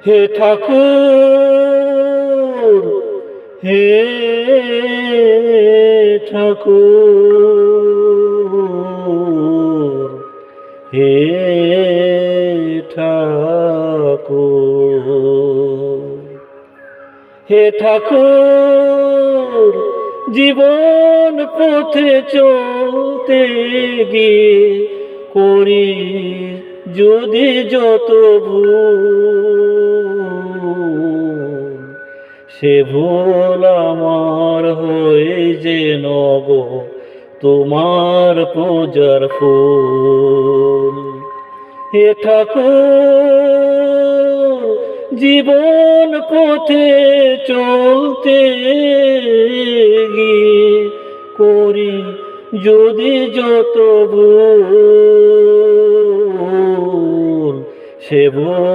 হে ঠাকুর, হে ঠাকুর, হে ঠাকুর, হে ঠাকুর, জীবন পথে চলতে গিয়ে করি যদি যত ভুল, সে ভুল আমার হয়ে যেন গো তোমার পূজার ফুল। হে ঠাকুর, জীবন পথে চলতে গিয়ে করি যদি যত ভুল, সে ভুল